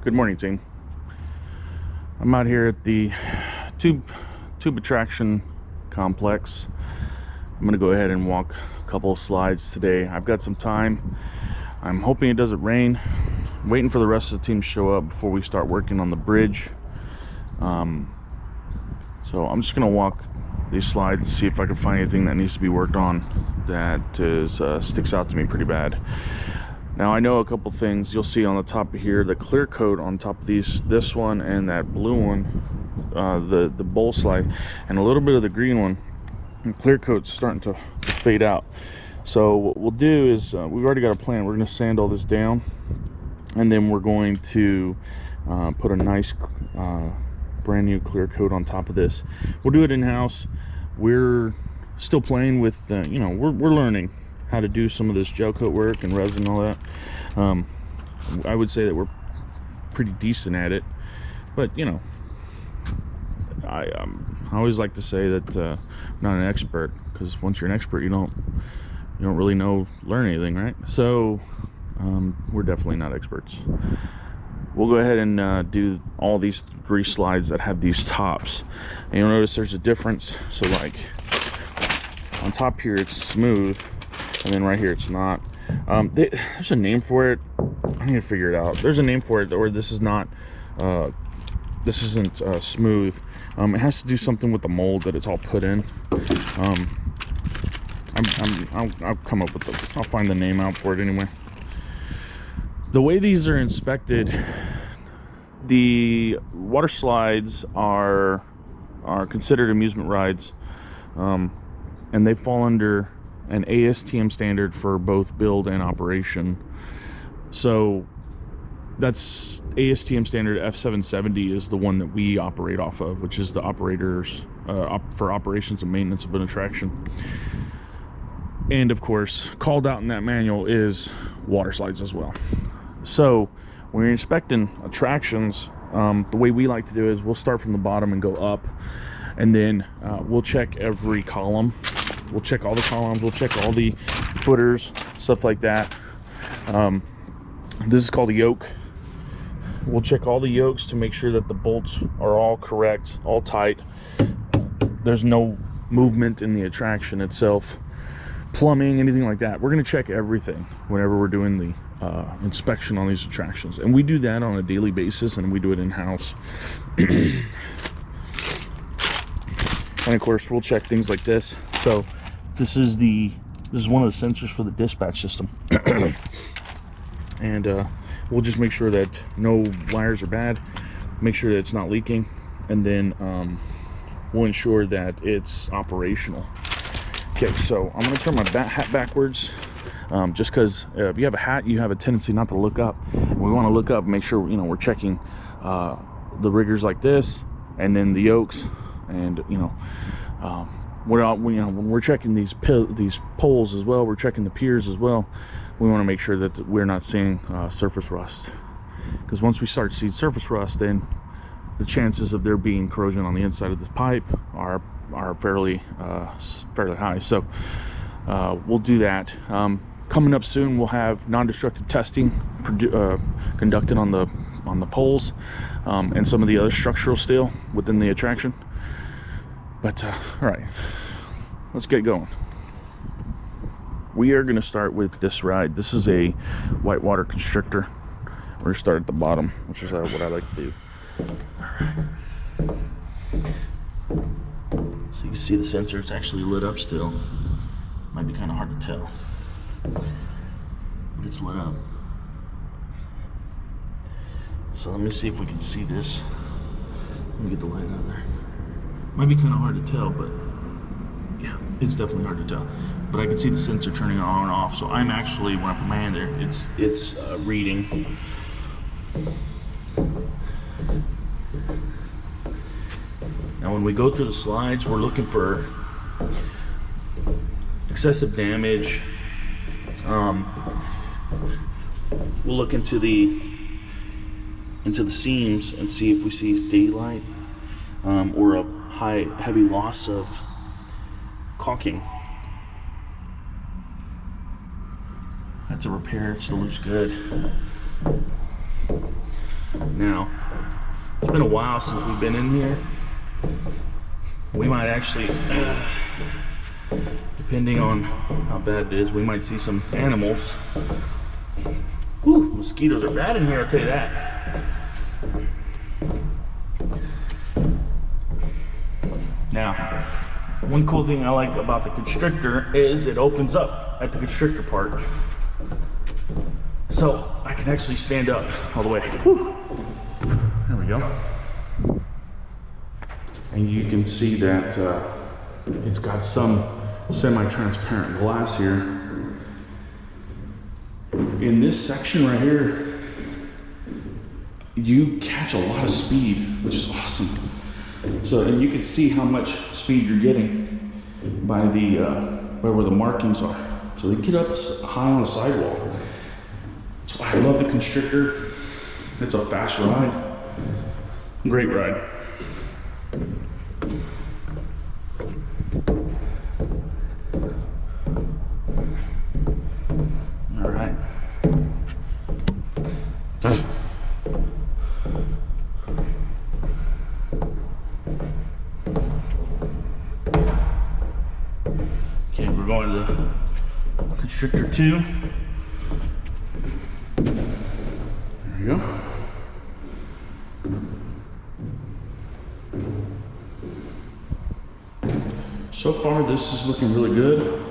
Good morning, team. I'm out here at the tube attraction complex. I'm gonna go ahead and walk a couple of slides today. I've got some time. I'm hoping it doesn't rain. I'm waiting for the rest of the team to show up before we start working on the bridge. So I'm just gonna walk these slides and see if I can find anything that needs to be worked on that sticks out to me pretty bad. Now I know a couple things. You'll see on the top of here the clear coat on top of this one and that blue one, the bowl slide, and a little bit of the green one. And clear coat's starting to fade out. So what we'll do is we've already got a plan. We're going to sand all this down, and then we're going to put a nice brand new clear coat on top of this. We'll do it in-house. We're still playing with you know, we're learning how to do some of this gel coat work and resin and all that. I would say that we're pretty decent at it, but you know, I always like to say that I'm not an expert, because once you're an expert, you don't really learn anything, right? So we're definitely not experts. We'll go ahead and do all these 3 slides that have these tops, and you'll notice there's a difference. So like on top here it's smooth, and then right here it's not. There's a name for it. I need to figure it out. There's a name for it, or this is not this isn't smooth. It has to do something with the mold that it's all put in. I'll come up with I'll find the name out for it anyway. The way these are inspected, the water slides are considered amusement rides, and they fall under an ASTM standard for both build and operation. So that's ASTM standard F770 is the one that we operate off of, which is the operators for operations and maintenance of an attraction. And of course, called out in that manual is water slides as well. So when you're inspecting attractions, the way we like to do is we'll start from the bottom and go up, and then we'll check every column. We'll check all the columns, we'll check all the footers, stuff like that. This is called a yoke. We'll check all the yokes to make sure that the bolts are all correct, all tight. There's no movement in the attraction itself, plumbing, anything like that. We're going to check everything whenever we're doing the inspection on these attractions, and we do that on a daily basis, and we do it in-house. And of course we'll check things like this. So this is one of the sensors for the dispatch system. And we'll just make sure that no wires are bad, make sure that it's not leaking, and then we'll ensure that it's operational. Okay, so I'm gonna turn my hat backwards, just because if you have a hat, you have a tendency not to look up, and we want to look up and make sure, you know, we're checking the riggers like this, and then the yokes, and you know, when we're checking these poles as well, we're checking the piers as well. We want to make sure that we're not seeing surface rust, because once we start seeing surface rust, then the chances of there being corrosion on the inside of the pipe are fairly high. So we'll do that. Coming up soon, we'll have non-destructive testing conducted on the poles and some of the other structural steel within the attraction. But all right, let's get going. We are going to start with this ride. This is a Whitewater Constrictor. We're going to start at the bottom, which is what I like to do. All right. So you can see the sensor, it's actually lit up still. Might be kind of hard to tell, but it's lit up. So let me see if we can see this. Let me get the light out of there. Might be kind of hard to tell, but yeah, it's definitely hard to tell. But I can see the sensor turning on and off. So I'm actually, when I put my hand there, it's reading. Now when we go through the slides, we're looking for excessive damage. We'll look into the seams and see if we see daylight or a heavy loss of caulking. That's a repair, it still looks good. Now, it's been a while since we've been in here. We might actually, depending on how bad it is, we might see some animals. Whew, mosquitoes are bad in here, I'll tell you that. Now, one cool thing I like about the Constrictor is it opens up at the Constrictor part. So I can actually stand up all the way. Whew. There we go. And you can see that it's got some semi-transparent glass here. In this section right here, you catch a lot of speed, which is awesome. So, and you can see how much speed you're getting by where the markings are. So they get up high on the sidewalk. That's why I love the Constrictor. It's a fast ride. Great ride. All right. Okay, we're going to the Constrictor 2. There we go. So far, this is looking really good.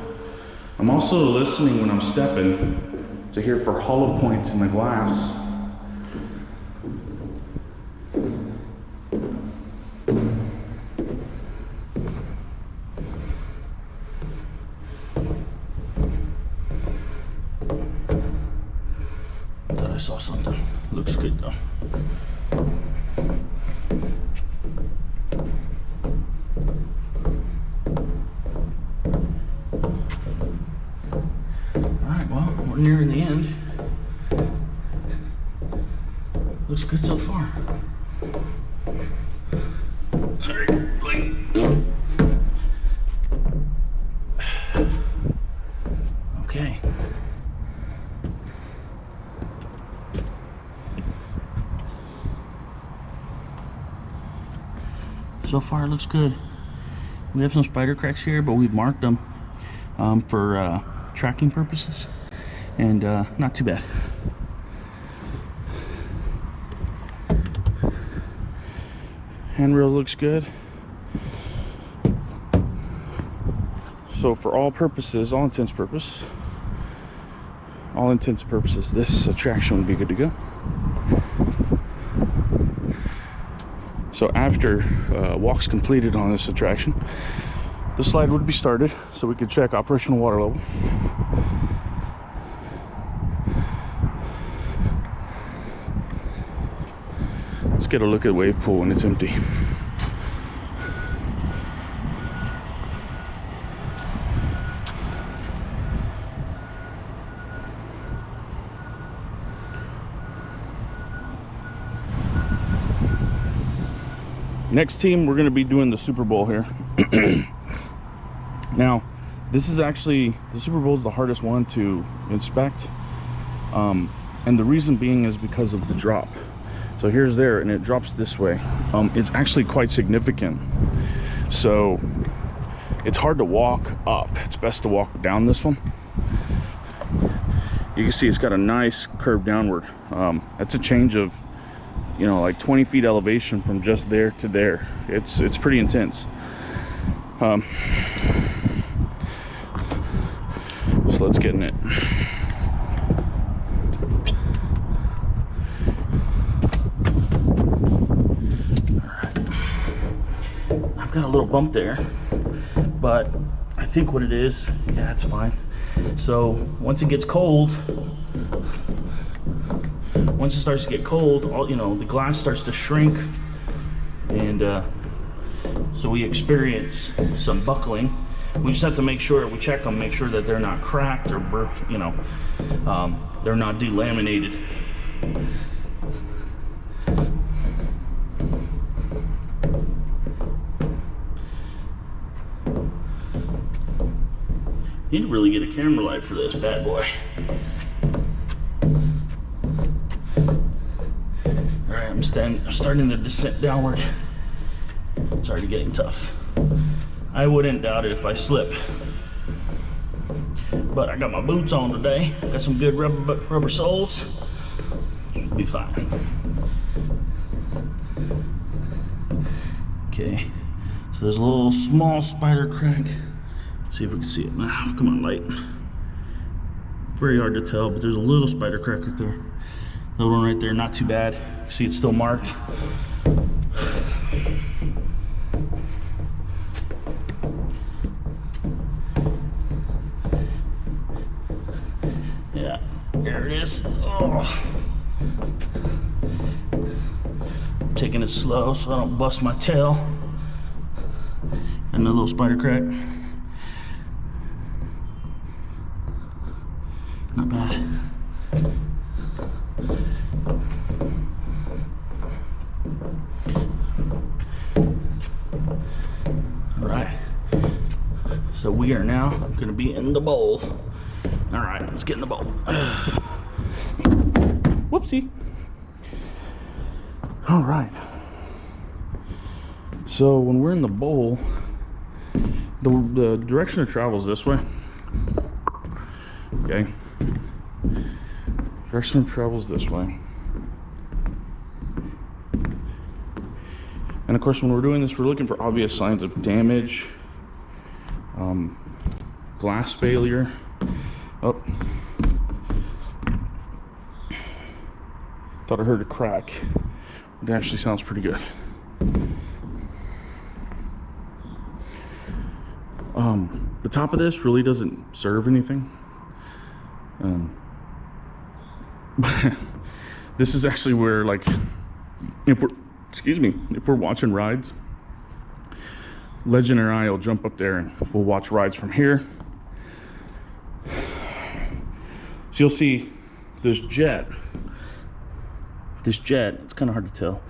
I'm also listening when I'm stepping to hear for hollow points in the glass. Thought I saw something. Looks good though. We're nearing the end. Looks good so far. Alright, wait. Okay. So far it looks good. We have some spider cracks here, but we've marked them for tracking purposes. And not too bad. Handrail looks good. So for all intents and purposes, this attraction would be good to go. So after walks completed on this attraction, the slide would be started so we could check operational water level. Let's get a look at wave pool when it's empty. Next team, we're going to be doing the Super Bowl here. Now, this is actually, the Super Bowl is the hardest one to inspect. And the reason being is because of the drop. So here's there, and it drops this way. It's actually quite significant. So it's hard to walk up. It's best to walk down this one. You can see it's got a nice curve downward. That's a change of, you know, like 20 feet elevation from just there to there. It's pretty intense. So let's get in it. Got a little bump there, but I think what it is, yeah, it's fine. So once it gets cold, once it starts to get cold, all, you know, the glass starts to shrink, and so we experience some buckling. We just have to make sure, we check them, make sure that they're not cracked or, you know, they're not delaminated. Need to really get a camera light for this bad boy. All starting the descent downward. It's already getting tough. I wouldn't doubt it if I slip. But I got my boots on today. Got some good rubber soles. Be fine. Okay, so there's a little small spider crack. Let's see if we can see it now. Come on, light. Very hard to tell, but there's a little spider crack right there. Little one right there, not too bad. You see it's still marked. Yeah, there it is. Oh. I'm taking it slow so I don't bust my tail. And a little spider crack. Not bad. All right. So we are now going to be in the bowl. All right, let's get in the bowl. Whoopsie. All right. So when we're in the bowl, the direction of travel is this way. Okay. Direction of travel is this way. And of course, when we're doing this, we're looking for obvious signs of damage, glass failure. Oh, thought I heard a crack. It actually sounds pretty good. The top of this really doesn't serve anything. This is actually where, like, if we're watching rides, Legend and I will jump up there and we'll watch rides from here. So you'll see this jet, it's kind of hard to tell,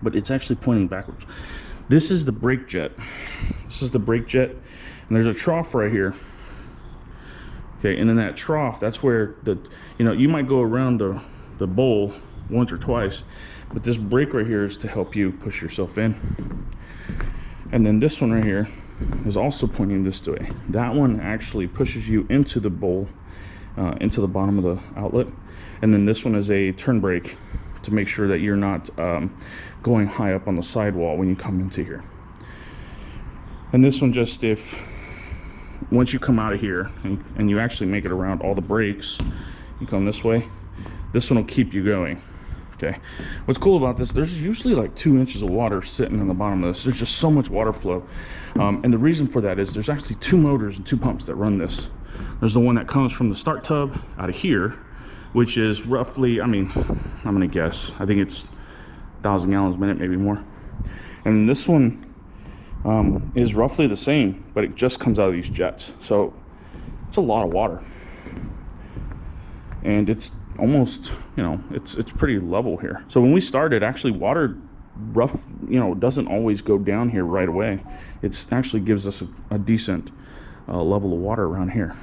but it's actually pointing backwards. This is the brake jet. And there's a trough right here. Okay, and in that trough, that's where you might go around the bowl once or twice, but this brake right here is to help you push yourself in. And then this one right here is also pointing this way. That one actually pushes you into the bowl, into the bottom of the outlet. And then this one is a turn brake to make sure that you're not going high up on the sidewall when you come into here. And this one, just once you come out of here and you actually make it around all the brakes, you come this way, this one will keep you going. Okay, what's cool about this, there's usually like 2 inches of water sitting in the bottom of this. There's just so much water flow, and the reason for that is there's actually 2 motors and 2 pumps that run this. There's the one that comes from the start tub out of here, which is roughly, I'm gonna guess, I think it's 1,000 gallons a minute, maybe more. And this one is roughly the same, but it just comes out of these jets. So it's a lot of water, and it's almost, it's pretty level here. So when we started, actually water doesn't always go down here right away. It actually gives us a decent level of water around here.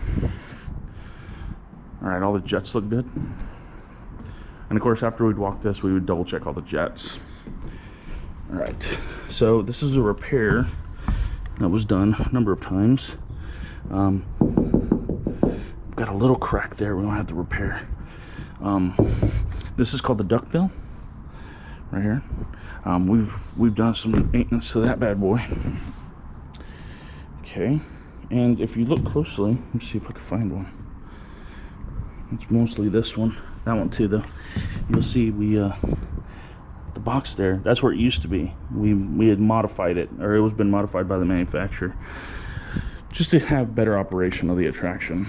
All right, all the jets look good. And of course, after we'd walk this, we would double check all the jets. All right, so this is a repair that was done a number of times. Got a little crack there we don't have to repair. This is called the Duckbill right here. We've done some maintenance to that bad boy. Okay, and if you look closely, let me see if I can find one. It's mostly this one, that one too though. You'll see the box there, that's where it used to be. We had modified it, or it was been modified by the manufacturer just to have better operation of the attraction.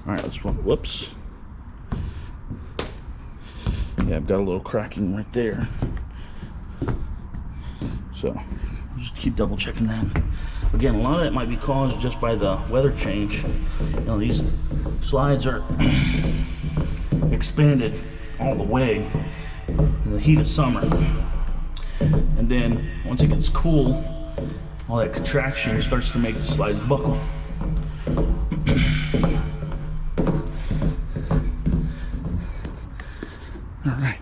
All right, let's run. Whoops. Yeah, I've got a little cracking right there. So just keep double checking that. Again, a lot of that might be caused just by the weather change. These slides are expanded all the way in the heat of summer. And then once it gets cool, all that contraction starts to make the slides buckle. All right.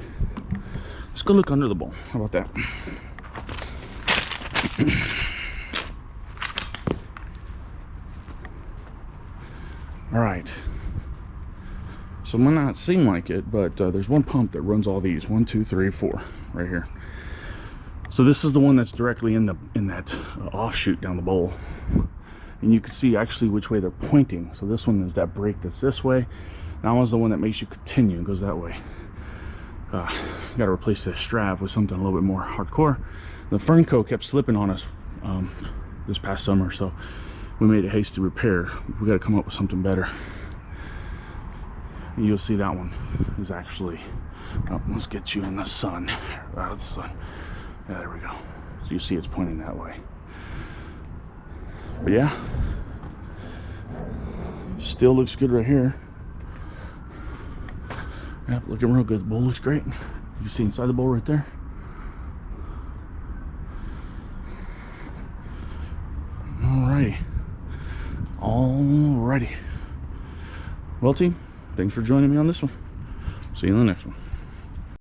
go look under the bowl. How about that? All right. So it might not seem like it, but there's one pump that runs all these. 1, 2, 3, 4, right here. So this is the one that's directly in that offshoot down the bowl, and you can see actually which way they're pointing. So this one is that brake that's this way. That one's the one that makes you continue and goes that way. Got to replace this strap with something a little bit more hardcore. The Fernco kept slipping on us this past summer, so we made a hasty repair. We got to come up with something better. And you'll see that one is actually, oh, let's get you in the sun, out of the sun. Yeah, there we go. So you see it's pointing that way. But yeah, still looks good right here. Yeah, looking real good. The bowl looks great. You can see inside the bowl right there. Alrighty. Alrighty. Well, team, thanks for joining me on this one. See you in the next one.